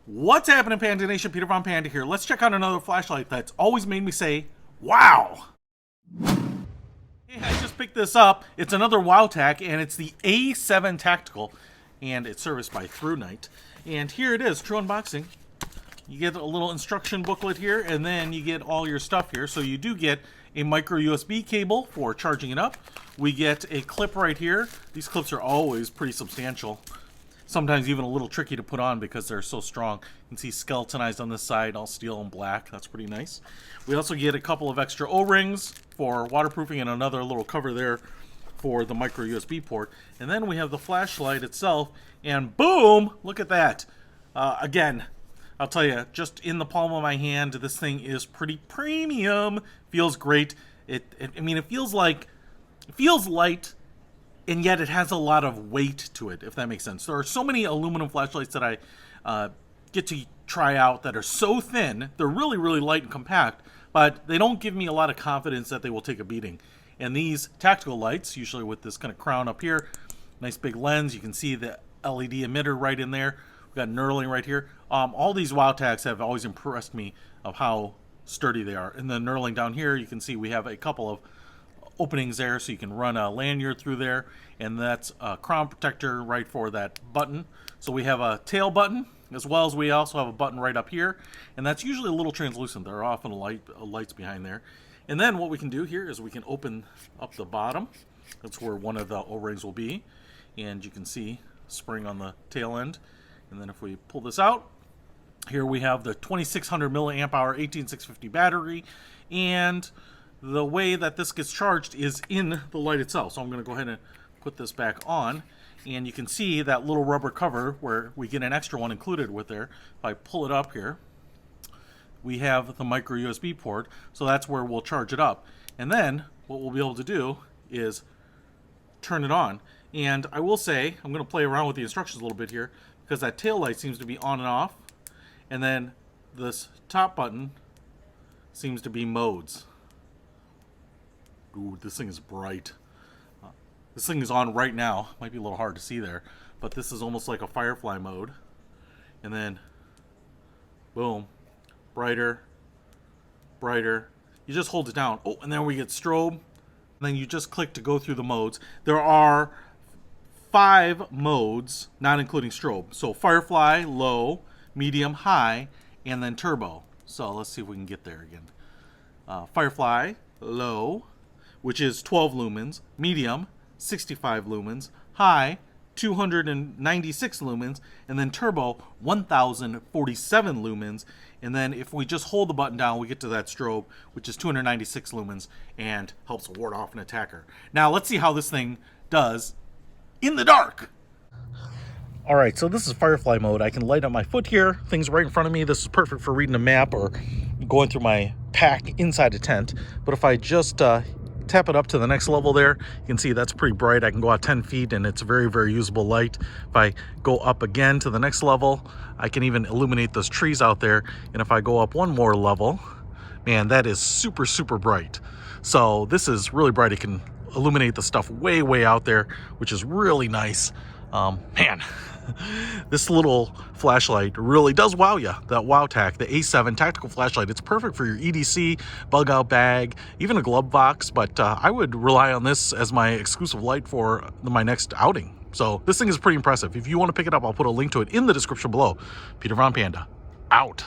What's happening, Panda Nation? Peter Von Panda here. Let's check out another flashlight that's always made me say, wow. Hey, I just picked this up. It's another WowTac, and it's the A7 Tactical, and it's serviced by ThruNite. And here it is, true unboxing. You get a little instruction booklet here, and then you get all your stuff here. So you do get a micro USB cable for charging it up. We get a clip right here. These clips are always pretty substantial. Sometimes even a little tricky to put on because they're so strong. You can see skeletonized on this side, all steel and black. That's pretty nice. We also get a couple of extra O-rings for waterproofing and another little cover there for the micro USB port. And then we have the flashlight itself, and boom, look at that. Again, I'll tell you, just in the palm of my hand, this thing is pretty premium. Feels great. I mean, it feels light, and yet it has a lot of weight to it, if that makes sense. There are so many aluminum flashlights that I get to try out that are so thin. They're really, really light and compact, but they don't give me a lot of confidence that they will take a beating. And these tactical lights, usually with this kind of crown up here, nice big lens, you can see the LED emitter right in there. We've got knurling right here. All these WowTacs have always impressed me of how sturdy they are. And the knurling down here, you can see we have a couple of openings there, so you can run a lanyard through there, and that's a crown protector right for that button. So we have a tail button, as well as we also have a button right up here, and that's usually a little translucent. There are often lights behind there. And then what we can do here is we can open up the bottom. That's where one of the O-rings will be, and you can see spring on the tail end. And then if we pull this out, here we have the 2600 milliamp hour 18650 battery, and the way that this gets charged is in the light itself. So I'm going to go ahead and put this back on, and you can see that little rubber cover where we get an extra one included with there. If I pull it up here, we have the micro USB port, so that's where we'll charge it up. And then what we'll be able to do is turn it on. And I will say, I'm going to play around with the instructions a little bit here, because that tail light seems to be on and off, and then this top button seems to be modes. Ooh, this thing is bright. This thing is on right now. Might be a little hard to see there, but this is almost like a Firefly mode. And then, boom, brighter, brighter. You just hold it down. Oh, and then we get strobe. And then you just click to go through the modes. There are 5 modes, not including strobe. So Firefly, low, medium, high, and then turbo. So let's see if we can get there again. Firefly, low, which is 12 lumens, medium, 65 lumens, high, 296 lumens, and then turbo, 1047 lumens. And then if we just hold the button down, we get to that strobe, which is 296 lumens, and helps ward off an attacker. Now let's see how this thing does in the dark. All right, so this is Firefly mode. I can light up my foot here. Things right in front of me. This is perfect for reading a map or going through my pack inside a tent. But if I just tap it up to the next level there, you can see that's pretty bright. I can go out 10 feet and it's a very, very usable light. If I go up again to the next level, I can even illuminate those trees out there. And if I go up one more level, man, that is super, super bright. So this is really bright. It can illuminate the stuff way, way out there, which is really nice. Man, this little flashlight really does wow you. That WowTac, the A7 tactical flashlight, it's perfect for your EDC, bug out bag, even a glove box, but I would rely on this as my exclusive light for my next outing. So this thing is pretty impressive. If you want to pick it up, I'll put a link to it in the description below. Peter Von Panda, out.